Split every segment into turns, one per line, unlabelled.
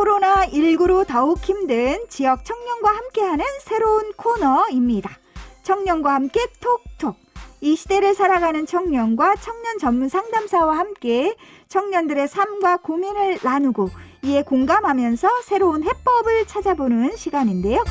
코로나19로 더욱 힘든 지역 청년과 함께하는 새로운 코너입니다. 청년과 함께 톡톡. 이 시대를 살아가는 청년과 청년 전문 상담사와 함께 청년들의 삶과 고민을 나누고 이에 공감하면서 새로운 해법을 찾아보는 시간인데요.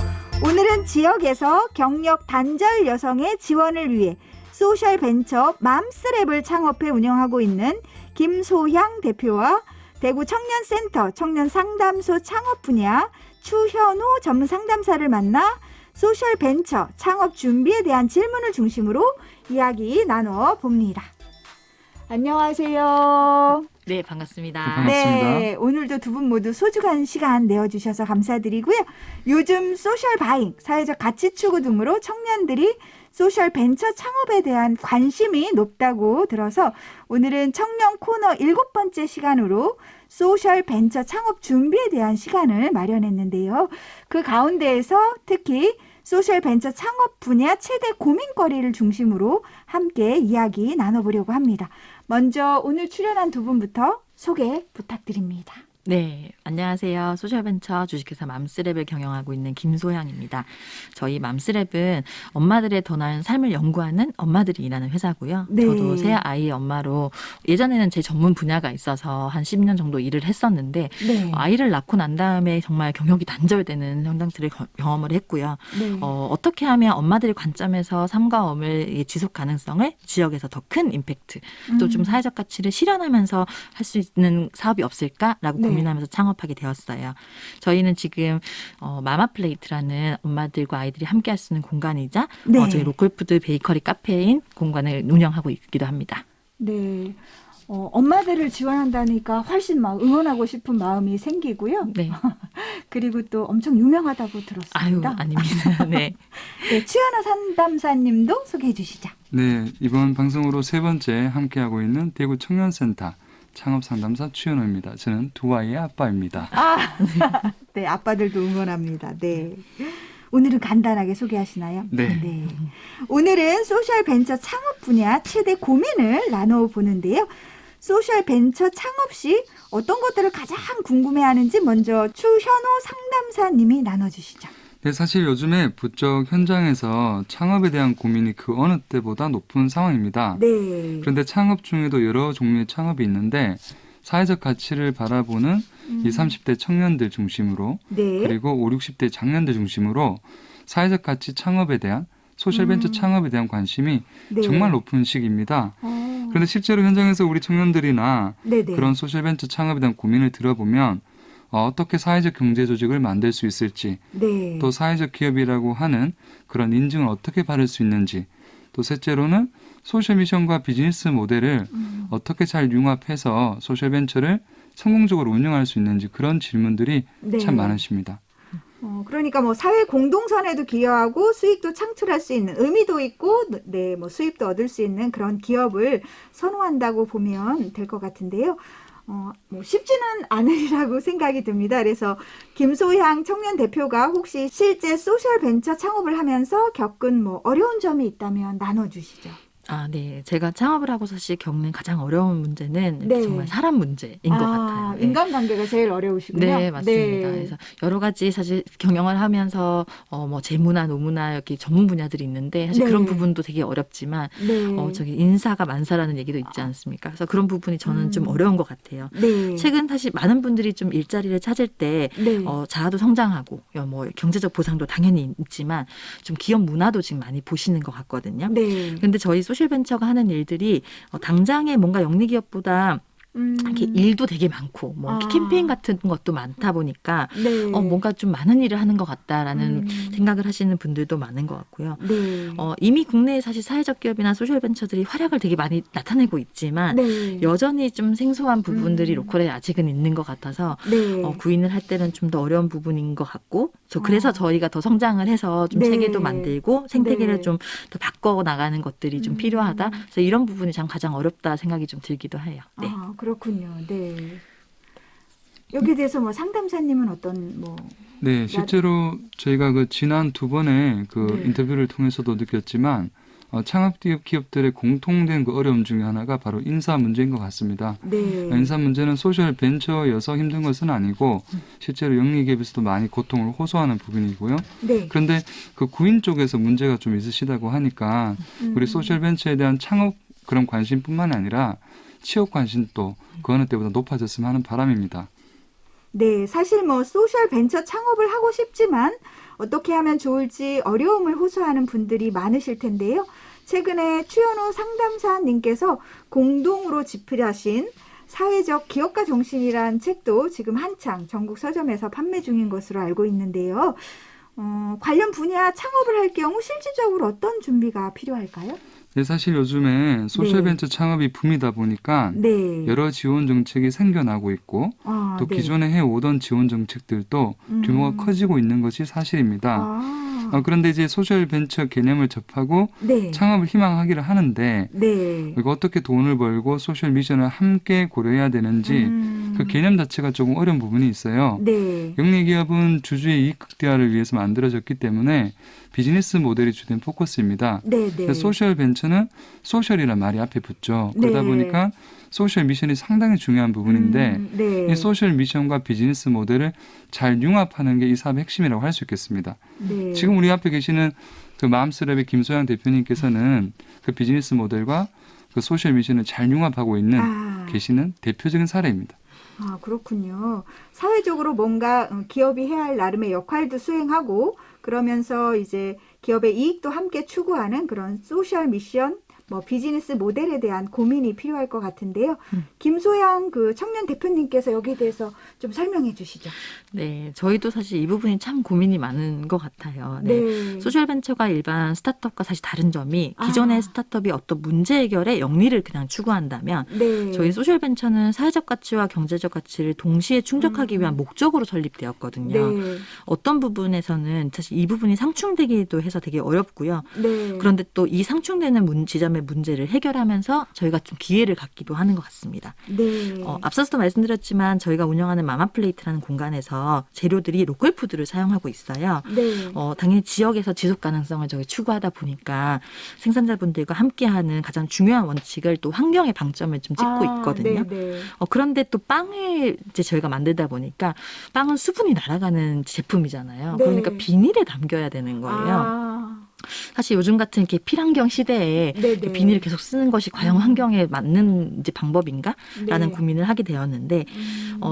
오늘은 지역에서 경력 단절 여성의 지원을 위해 소셜 벤처 맘스랩을 창업해 운영하고 있는 김소향 대표와 대구 청년센터 청년상담소 창업 분야 추현우 전문 상담사를 만나 소셜 벤처 창업 준비에 대한 질문을 중심으로 이야기 나눠봅니다. 안녕하세요.
네, 반갑습니다.
반갑습니다.
네, 오늘도 두 분 모두 소중한 시간 내어주셔서 감사드리고요. 요즘 소셜 바잉, 사회적 가치 추구 등으로 청년들이 소셜 벤처 창업에 대한 관심이 높다고 들어서 오늘은 청년 코너 7번째 시간으로 소셜 벤처 창업 준비에 대한 시간을 마련했는데요. 그 가운데에서 특히 소셜 벤처 창업 분야 최대 고민거리를 중심으로 함께 이야기 나눠보려고 합니다. 먼저 오늘 출연한 두 분부터 소개 부탁드립니다.
네, 안녕하세요. 소셜벤처 주식회사 맘스랩을 경영하고 있는 김소향입니다. 저희 맘스랩은 엄마들의 더 나은 삶을 연구하는 엄마들이 일하는 회사고요.
네.
저도 새 아이 엄마로 예전에는 제 전문 분야가 있어서 한 10년 정도 일을 했었는데
네.
아이를 낳고 난 다음에 정말 경력이 단절되는 현상들을 경험을 했고요.
네.
어떻게 하면 엄마들의 관점에서 삶과 업을 지속 가능성을 지역에서 더 큰 임팩트 또 좀 사회적 가치를 실현하면서 할 수 있는 사업이 없을까라고
네.
고민하면서 창업하게 되었어요. 저희는 지금 마마플레이트라는 엄마들과 아이들이 함께 할 수 있는 공간이자
네.
저희 로컬푸드 베이커리 카페인 공간을 운영하고 있기도 합니다.
네. 엄마들을 지원한다니까 훨씬 막 응원하고 싶은 마음이 생기고요.
네.
그리고 또 엄청 유명하다고
아유,
들었습니다.
아닙니다. 네.
네, 추현아 상담사님도 소개해 주시죠.
네, 이번 방송으로 세 번째 함께하고 있는 대구 청년센터 창업상담사 추현우입니다. 저는 두 아이의 아빠입니다.
네, 아빠들도 응원합니다. 네. 오늘은 간단하게 소개하시나요?
네.
오늘은 소셜 벤처 창업 분야 최대 고민을 나눠보는데요. 소셜 벤처 창업 시 어떤 것들을 가장 궁금해하는지 먼저 추현호 상담사님이 나눠주시죠.
네, 사실 요즘에 부쩍 현장에서 창업에 대한 고민이 그 어느 때보다 높은 상황입니다.
네.
그런데 창업 중에도 여러 종류의 창업이 있는데 사회적 가치를 바라보는 20, 30대 청년들 중심으로
네.
그리고 5, 60대 장년들 중심으로 사회적 가치 창업에 대한 소셜벤처 창업에 대한 관심이
네.
정말 높은 시기입니다. 그런데 실제로 현장에서 우리 청년들이나
네네.
그런 소셜벤처 창업에 대한 고민을 들어보면 어떻게 사회적 경제 조직을 만들 수 있을지
네.
또 사회적 기업이라고 하는 그런 인증을 어떻게 받을 수 있는지 또 셋째로는 소셜 미션과 비즈니스 모델을 어떻게 잘 융합해서 소셜벤처를 성공적으로 운영할 수 있는지 그런 질문들이
네.
참 많으십니다.
그러니까 뭐 사회 공동선에도 기여하고 수익도 창출할 수 있는 의미도 있고, 네, 뭐 수입도 얻을 수 있는 그런 기업을 선호한다고 보면 될 것 같은데요. 뭐 쉽지는 않으리라고 생각이 듭니다. 그래서 김소향 청년 대표가 혹시 실제 소셜 벤처 창업을 하면서 겪은 뭐 어려운 점이 있다면 나눠주시죠.
네. 제가 창업을 하고 사실 겪는 가장 어려운 문제는
네.
정말 사람 문제인 것 같아요. 네.
인간관계가 제일 어려우시군요.
네, 맞습니다. 그래서 여러 가지 사실 경영을 하면서 뭐 재무나 노무나 이렇게 전문 분야들이 있는데 사실
네.
그런 부분도 되게 어렵지만
네.
저기 인사가 만사라는 얘기도 있지 않습니까? 그래서 그런 부분이 저는 좀 어려운 것 같아요.
네.
최근 사실 많은 분들이 좀 일자리를 찾을 때
네.
자아도 성장하고 뭐 경제적 보상도 당연히 있지만 좀 기업 문화도 지금 많이 보시는 것 같거든요.
네.
근데 저희 소셜벤처가 하는 일들이 당장의 뭔가 영리기업보다 이렇게 일도 되게 많고 뭐 캠페인 같은 것도 많다 보니까
네.
뭔가 좀 많은 일을 하는 것 같다라는 생각을 하시는 분들도 많은 것 같고요.
네.
이미 국내에 사실 사회적 기업이나 소셜벤처들이 활약을 되게 많이 나타내고 있지만
네.
여전히 좀 생소한 부분들이 로컬에 아직은 있는 것 같아서
네.
구인을 할 때는 좀 더 어려운 부분인 것 같고 그래서 저희가 더 성장을 해서 좀
네.
체계도 만들고 생태계를
네.
좀 더 바꿔 나가는 것들이 좀 필요하다. 그래서 이런 부분이 참 가장 어렵다 생각이 좀 들기도 해요. 네.
그렇군요. 네. 여기에 대해서 뭐 상담사님은 어떤 뭐
네, 실제로 저희가 그 지난 두 번의 그
네.
인터뷰를 통해서도 느꼈지만 창업 기업들의 공통된 그 어려움 중에 하나가 바로 인사 문제인 것 같습니다.
네.
인사 문제는 소셜 벤처여서 힘든 것은 아니고 실제로 영리 기업에서도 많이 고통을 호소하는 부분이고요.
네.
그런데 그 구인 쪽에서 문제가 좀 있으시다고 하니까 우리 소셜 벤처에 대한 창업 그런 관심뿐만 아니라 취업 관심도 그 어느 때보다 높아졌으면 하는 바람입니다.
네, 사실 뭐 소셜 벤처 창업을 하고 싶지만 어떻게 하면 좋을지 어려움을 호소하는 분들이 많으실 텐데요. 최근에 추현호 상담사님께서 공동으로 집필하신 사회적 기업가 정신이란 책도 지금 한창 전국 서점에서 판매 중인 것으로 알고 있는데요. 관련 분야 창업을 할 경우 실질적으로 어떤 준비가 필요할까요?
네, 사실 요즘에 소셜벤처 창업이 붐이다 보니까
네.
여러 지원 정책이 생겨나고 있고 또
네.
기존에 해오던 지원 정책들도 규모가 커지고 있는 것이 사실입니다. 그런데 이제 소셜벤처 개념을 접하고
네.
창업을 희망하기를 하는데
네.
이거 어떻게 돈을 벌고 소셜 미션을 함께 고려해야 되는지 그 개념 자체가 조금 어려운 부분이 있어요.
네.
영리기업은 주주의 이익 극대화를 위해서 만들어졌기 때문에 비즈니스 모델이 주된 포커스입니다.
네.
소셜 벤처는 소셜이란 말이 앞에 붙죠. 그러다
네.
보니까 소셜 미션이 상당히 중요한 부분인데
네.
이 소셜 미션과 비즈니스 모델을 잘 융합하는 게 이 사업의 핵심이라고 할 수 있겠습니다.
네.
지금 우리 앞에 계시는 그 맘스랩의 김소영 대표님께서는 그 비즈니스 모델과 그 소셜 미션을 잘 융합하고 있는 계시는 대표적인 사례입니다.
그렇군요. 사회적으로 뭔가 기업이 해야 할 나름의 역할도 수행하고 그러면서 이제 기업의 이익도 함께 추구하는 그런 소셜 미션, 비즈니스 모델에 대한 고민이 필요할 것 같은데요. 김소영 그 청년 대표님께서 여기에 대해서 좀 설명해 주시죠.
네, 저희도 사실 이 부분이 참 고민이 많은 것 같아요.
네.
소셜벤처가 일반 스타트업과 사실 다른 점이 기존의 스타트업이 어떤 문제 해결에 영리를 그냥 추구한다면
네.
저희 소셜벤처는 사회적 가치와 경제적 가치를 동시에 충족하기 위한 목적으로 설립되었거든요.
네.
어떤 부분에서는 사실 이 부분이 상충되기도 해서 되게 어렵고요.
네.
그런데 또 이 상충되는 지점의 문제를 해결하면서 저희가 좀 기회를 갖기도 하는 것 같습니다.
네.
앞서서도 말씀드렸지만 저희가 운영하는 마마플레이트라는 공간에서 재료들이 로컬 푸드를 사용하고 있어요.
네.
당연히 지역에서 지속 가능성을 저희 추구하다 보니까 생산자분들과 함께하는 가장 중요한 원칙을 또 환경의 방점을 좀 찍고 있거든요.
네.
그런데 또 빵을 이제 저희가 만들다 보니까 빵은 수분이 날아가는 제품이잖아요.
네.
그러니까 비닐에 담겨야 되는 거예요. 사실 요즘 같은 이렇게 필환경 시대에
네네.
비닐을 계속 쓰는 것이 과연 환경에 맞는 이제 방법인가? 라는
네.
고민을 하게 되었는데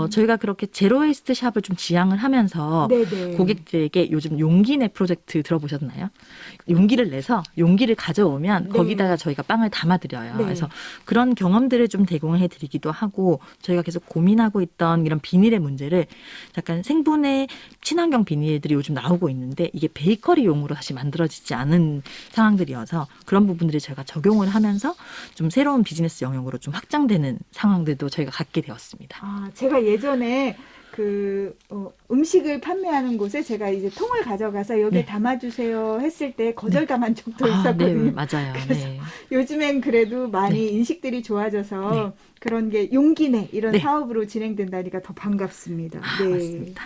저희가 그렇게 제로 웨이스트 샵을 좀 지향을 하면서
네네.
고객들에게 요즘 용기내 프로젝트 들어보셨나요? 용기를 내서 용기를 가져오면
네.
거기다가 저희가 빵을 담아드려요.
네.
그래서 그런 경험들을 좀 제공해 드리기도 하고 저희가 계속 고민하고 있던 이런 비닐의 문제를 약간 생분해 친환경 비닐들이 요즘 나오고 있는데 이게 베이커리용으로 다시 만들어지지 않은 상황들이어서 그런 부분들을 저희가 적용을 하면서 좀 새로운 비즈니스 영역으로 좀 확장되는 상황들도 저희가 갖게 되었습니다.
제가 예전에 음식을 판매하는 곳에 제가 이제 통을 가져가서 여기
네.
담아주세요 했을 때 거절당한 적도
네,
있었거든요.
맞아요.
그래서
네.
요즘엔 그래도 많이
네.
인식들이 좋아져서
네.
그런 게 용기내 이런
네.
사업으로 진행된다니까 더 반갑습니다. 네.
맞습니다.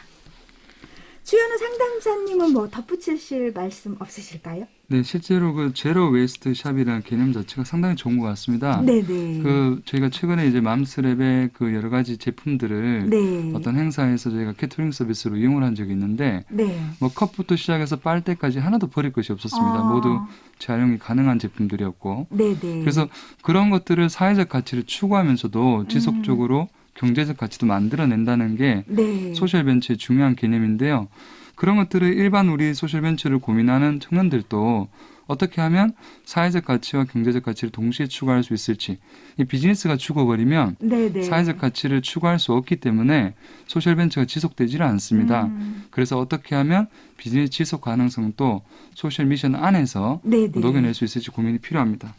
추현우 상담사님은 덧붙이실 말씀 없으실까요?
네, 실제로 그 제로 웨이스트 샵이라는 개념 자체가 상당히 좋은 것 같습니다.
네네.
저희가 최근에 이제 맘스랩의 그 여러 가지 제품들을
네.
어떤 행사에서 저희가 캐터링 서비스로 이용을 한 적이 있는데
네.
컵부터 시작해서 빨대까지 하나도 버릴 것이 없었습니다. 모두 재활용이 가능한 제품들이었고
네네.
그래서 그런 것들을 사회적 가치를 추구하면서도 지속적으로 경제적 가치도 만들어낸다는 게
네.
소셜벤처의 중요한 개념인데요. 그런 것들을 일반 우리 소셜벤처를 고민하는 청년들도 어떻게 하면 사회적 가치와 경제적 가치를 동시에 추구할 수 있을지 이 비즈니스가 죽어버리면
네네.
사회적 가치를 추구할 수 없기 때문에 소셜벤처가 지속되지를 않습니다. 그래서 어떻게 하면 비즈니스 지속 가능성도 소셜 미션 안에서
네네.
녹여낼 수 있을지 고민이 필요합니다.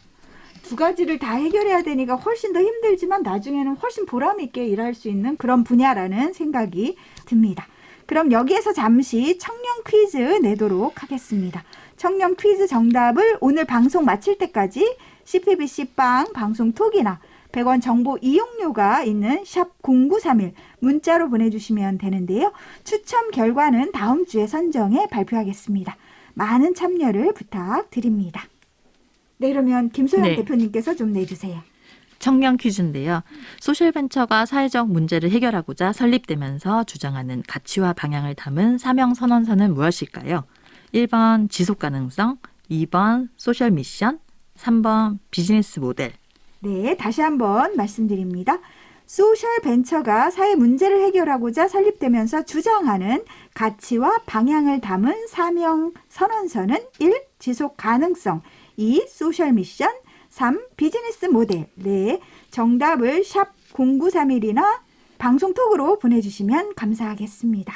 두 가지를 다 해결해야 되니까 훨씬 더 힘들지만 나중에는 훨씬 보람 있게 일할 수 있는 그런 분야라는 생각이 듭니다. 그럼 여기에서 잠시 청년 퀴즈 내도록 하겠습니다. 청년 퀴즈 정답을 오늘 방송 마칠 때까지 CPBC 빵 방송 톡이나 100원 정보 이용료가 있는 샵 0931 문자로 보내주시면 되는데요. 추첨 결과는 다음 주에 선정해 발표하겠습니다. 많은 참여를 부탁드립니다. 네, 그러면 김소영
네.
대표님께서 좀 내주세요.
청년 퀴즈인데요. 소셜벤처가 사회적 문제를 해결하고자 설립되면서 주장하는 가치와 방향을 담은 사명 선언서는 무엇일까요? 1번 지속가능성, 2번 소셜 미션, 3번 비즈니스 모델.
네, 다시 한번 말씀드립니다. 소셜 벤처가 사회 문제를 해결하고자 설립되면서 주장하는 가치와 방향을 담은 사명 선언서는 1. 지속 가능성, 2. 소셜 미션, 3. 비즈니스 모델. 네, 정답을 샵 0931이나 방송톡으로 보내주시면 감사하겠습니다.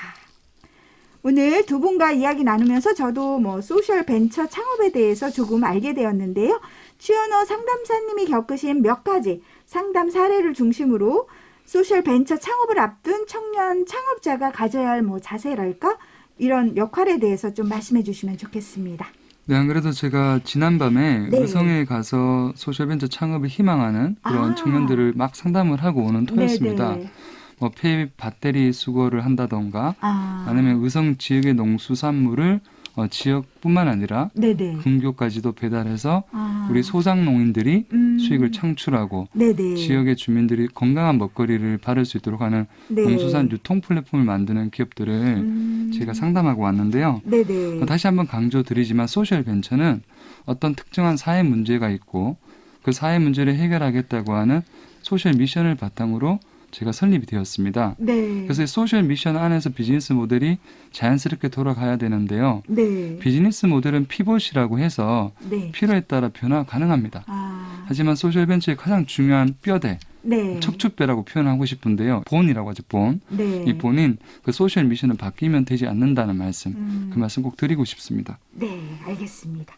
오늘 두 분과 이야기 나누면서 저도 소셜 벤처 창업에 대해서 조금 알게 되었는데요. 추현호 상담사님이 겪으신 몇 가지 상담 사례를 중심으로 소셜 벤처 창업을 앞둔 청년 창업자가 가져야 할 자세랄까? 이런 역할에 대해서 좀 말씀해 주시면 좋겠습니다.
네, 안 그래도 제가 지난밤에
네.
의성에 가서 소셜벤처 창업을 희망하는 그런 청년들을 막 상담을 하고 오는 터였습니다.
네네.
폐 배터리 수거를 한다던가 아니면 의성 지역의 농수산물을 지역뿐만 아니라
네네.
근교까지도 배달해서 우리 소상농인들이 수익을 창출하고
네네.
지역의 주민들이 건강한 먹거리를 바를 수 있도록 하는
네.
농수산 유통 플랫폼을 만드는 기업들을 제가 상담하고 왔는데요.
네네.
다시 한번 강조드리지만 소셜 벤처는 어떤 특정한 사회 문제가 있고 그 사회 문제를 해결하겠다고 하는 소셜 미션을 바탕으로 제가 설립이 되었습니다.
네.
그래서 이 소셜 미션 안에서 비즈니스 모델이 자연스럽게 돌아가야 되는데요.
네.
비즈니스 모델은 피봇이라고 해서
네.
필요에 따라 변화 가능합니다. 하지만 소셜 벤처의 가장 중요한 뼈대,
네.
척추뼈라고 표현하고 싶은데요. 본이라고 하죠, 본.
네.
이 본인 그 소셜 미션은 바뀌면 되지 않는다는 말씀, 그 말씀 꼭 드리고 싶습니다.
네, 알겠습니다.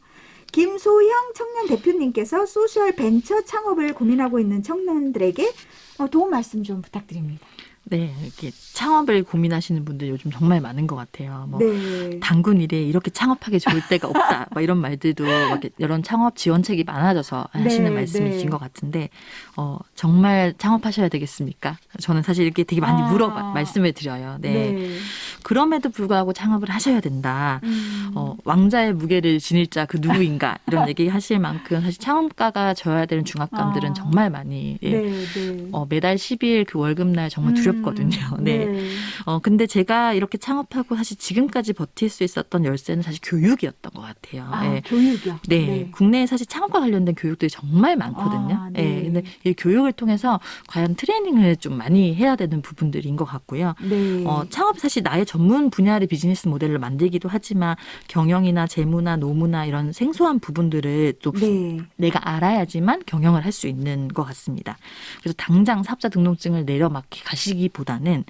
김소영 청년 대표님께서 소셜 벤처 창업을 고민하고 있는 청년들에게 도움 말씀 좀 부탁드립니다.
네, 이렇게 창업을 고민하시는 분들 요즘 정말 많은 것 같아요.
네.
단군 일에 이렇게 창업하기 좋을 때가 없다. 이런 말들도 이렇게 이런 창업 지원책이 많아져서 하시는
네,
말씀이신
네.
것 같은데 정말 창업하셔야 되겠습니까? 저는 사실 이렇게 되게 많이 말씀을 드려요. 네. 그럼에도 불구하고 창업을 하셔야 된다. 왕자의 무게를 지닐 자 그 누구인가 이런 얘기 하실 만큼 사실 창업가가 져야 되는 중압감들은 정말 많이 매달 10일 그 월급날 정말 두렵거든요. 네. 근데 제가 이렇게 창업하고 사실 지금까지 버틸 수 있었던 열쇠는 사실 교육이었던 것 같아요. 네.
교육이요?
네. 국내에 사실 창업과 관련된 교육들이 정말 많거든요.
네.
근데 이 교육을 통해서 과연 트레이닝을 좀 많이 해야 되는 부분들인 것 같고요.
네.
창업 사실 나의 전문 분야의 비즈니스 모델을 만들기도 하지만 경영이나 재무나 노무나 이런 생소한 부분들을 또 내가 알아야지만 경영을 할 수 있는 것 같습니다. 그래서 당장 사업자 등록증을 내려 막 가시기보다는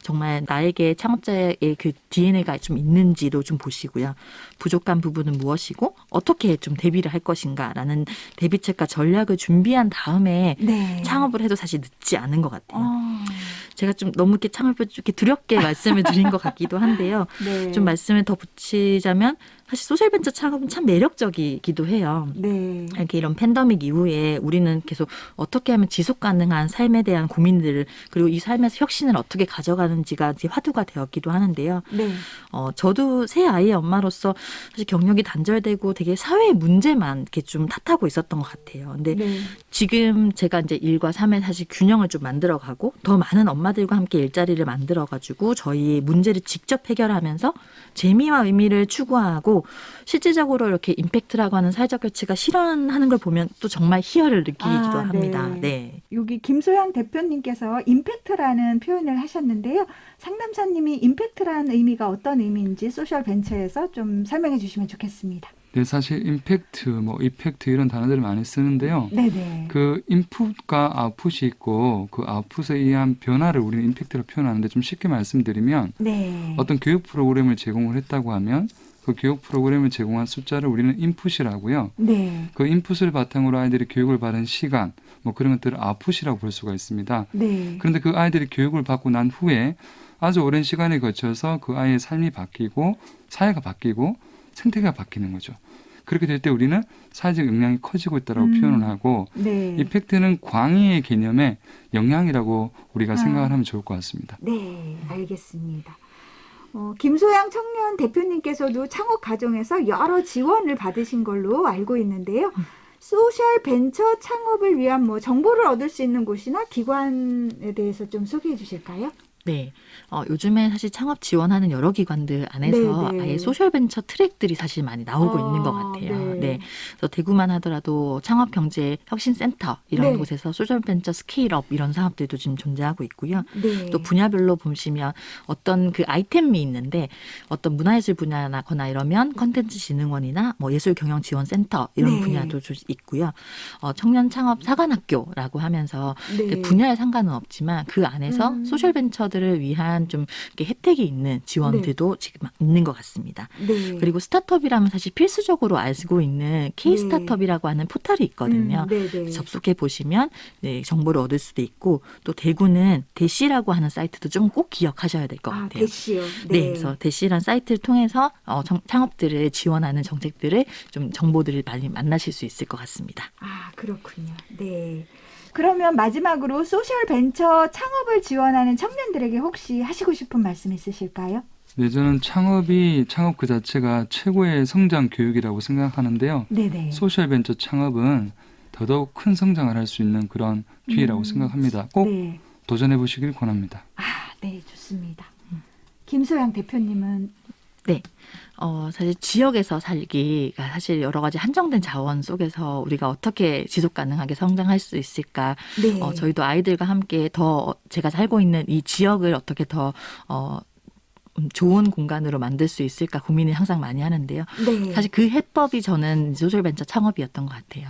정말 나에게 창업자의 그 DNA가 좀 있는지도 좀 보시고요. 부족한 부분은 무엇이고 어떻게 좀 대비를 할 것인가라는 대비책과 전략을 준비한 다음에 창업을 해도 사실 늦지 않은 것 같아요. 제가 좀 너무 이렇게 창업을 이렇게 두렵게 말씀을 드린 것 같기도 한데요. 좀 말씀을 더 붙이자면 사실 소셜벤처 창업은 참 매력적이기도 해요. 이렇게 이런 팬데믹 이후에 우리는 계속 어떻게 하면 지속 가능한 삶에 대한 고민들을 그리고 이 삶에서 혁신을 어떻게 가져가는지가 이제 화두가 되었기도 하는데요. 저도 새 아이의 엄마로서 사실 경력이 단절되고 되게 사회의 문제만 이렇게 좀 탓하고 있었던 것 같아요. 근데 지금 제가 이제 일과 삶의 사실 균형을 좀 만들어가고 더 많은 엄마들과 함께 일자리를 만들어가지고 저희 문제를 직접 해결하면서 재미와 의미를 추구하고 실질적으로 이렇게 임팩트라고 하는 사회적 가치가 실현하는 걸 보면 또 정말 희열을 느끼기도 합니다. 네.
여기 김소영 대표님께서 임팩트라는 표현을 하셨는데요. 상담사님이 임팩트라는 의미가 어떤 의미인지 소셜 벤처에서 좀 설명해 주시면 좋겠습니다.
네, 사실 임팩트, 이펙트 이런 단어들을 많이 쓰는데요. 그 인풋과 아웃풋이 있고 그 아웃풋에 의한 변화를 우리는 임팩트로 표현하는데 좀 쉽게 말씀드리면 어떤 교육 프로그램을 제공을 했다고 하면 그 교육 프로그램을 제공한 숫자를 우리는 인풋이라고요. 그 인풋을 바탕으로 아이들이 교육을 받은 시간, 그런 것들을 아웃풋이라고 볼 수가 있습니다. 그런데 그 아이들이 교육을 받고 난 후에 아주 오랜 시간에 거쳐서 그 아이의 삶이 바뀌고 사회가 바뀌고 생태계가 바뀌는 거죠. 그렇게 될 때 우리는 사회적 영향이 커지고 있다고 표현을 하고 이펙트는 광의의 개념의 영향이라고 우리가 생각을 하면 좋을 것 같습니다.
네, 알겠습니다. 김소영 청년 대표님께서도 창업 과정에서 여러 지원을 받으신 걸로 알고 있는데요. 소셜 벤처 창업을 위한 뭐 정보를 얻을 수 있는 곳이나 기관에 대해서 좀 소개해 주실까요?
네. 요즘에 사실 창업 지원하는 여러 기관들 안에서
네, 네.
아예 소셜벤처 트랙들이 사실 많이 나오고 있는 것 같아요. 네. 그래서 대구만 하더라도 창업경제혁신센터 이런
네.
곳에서 소셜벤처 스케일업 이런 사업들도 지금 존재하고 있고요.
네.
또 분야별로 보시면 어떤 그 아이템이 있는데 어떤 문화예술 분야거나 이러면 컨텐츠진흥원이나 뭐 예술경영지원센터 이런
네.
분야도 있고요. 청년 창업 사관학교라고 하면서
네.
분야에 상관은 없지만 그 안에서
음.
소셜벤처들을 위한 좀 이렇게 혜택이 있는 지원들도 지금 있는 것 같습니다.
네.
그리고 스타트업이라면 사실 필수적으로 알고 있는 K스타트업이라고 하는 포털이 있거든요.
네네.
접속해 보시면 네, 정보를 얻을 수도 있고 또 대구는 대시라고 하는 사이트도 좀 꼭 기억하셔야 될 것 같아요.
대시요.
네, 그래서 대시란 사이트를 통해서 창업들을 지원하는 정책들을 좀 정보들을 많이 만나실 수 있을 것 같습니다.
그렇군요. 네. 그러면 마지막으로 소셜 벤처 창업을 지원하는 청년들에게 혹시 하시고 싶은 말씀 있으실까요?
네, 저는 창업 그 자체가 최고의 성장 교육이라고 생각하는데요.
네네.
소셜벤처 창업은 더더욱 큰 성장을 할 수 있는 그런 기회라고 생각합니다. 꼭
네.
도전해 보시길 권합니다.
네, 좋습니다. 김소영 대표님은
사실 지역에서 살기가 사실 여러 가지 한정된 자원 속에서 우리가 어떻게 지속 가능하게 성장할 수 있을까?
네.
저희도 아이들과 함께 더 제가 살고 있는 이 지역을 어떻게 더 좋은 공간으로 만들 수 있을까 고민을 항상 많이 하는데요.
네.
사실 그 해법이 저는 소셜벤처 창업이었던 것 같아요.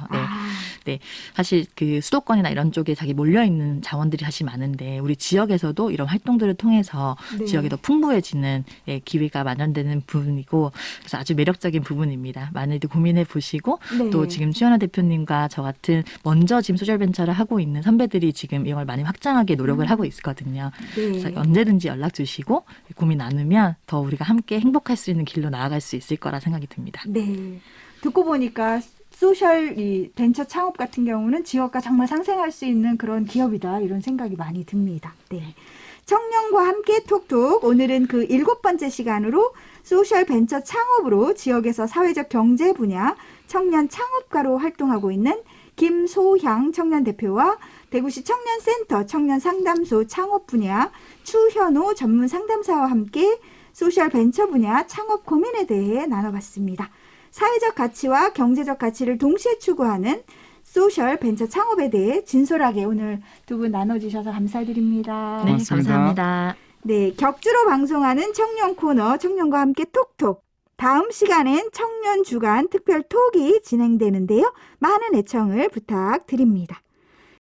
네. 사실 그 수도권이나 이런 쪽에 자기 몰려있는 자원들이 사실 많은데 우리 지역에서도 이런 활동들을 통해서
네.
지역이 더 풍부해지는 기회가 마련되는 부분이고 그래서 아주 매력적인 부분입니다. 많이들 고민해 보시고
네.
또 지금 최연아 대표님과 저 같은 먼저 지금 소셜벤처를 하고 있는 선배들이 지금 이걸 많이 확장하게 노력을 하고 있거든요.
네.
그래서 언제든지 연락 주시고 고민 나누면 더 우리가 함께 행복할 수 있는 길로 나아갈 수 있을 거라 생각이 듭니다.
네. 듣고 보니까 소셜 이 벤처 창업 같은 경우는 지역과 정말 상생할 수 있는 그런 기업이다 이런 생각이 많이 듭니다. 네. 청년과 함께 톡톡 오늘은 그 7번째 시간으로 소셜 벤처 창업으로 지역에서 사회적 경제 분야 청년 창업가로 활동하고 있는 김소향 청년 대표와 대구시 청년센터 청년 상담소 창업 분야 추현호 전문 상담사와 함께 소셜 벤처 분야 창업 고민에 대해 나눠봤습니다. 사회적 가치와 경제적 가치를 동시에 추구하는 소셜 벤처 창업에 대해 진솔하게 오늘 두 분 나눠주셔서 감사드립니다.
네,
고맙습니다.
감사합니다.
네, 격주로 방송하는 청년 코너 청년과 함께 톡톡. 다음 시간엔 청년 주간 특별 톡이 진행되는데요. 많은 애청을 부탁드립니다.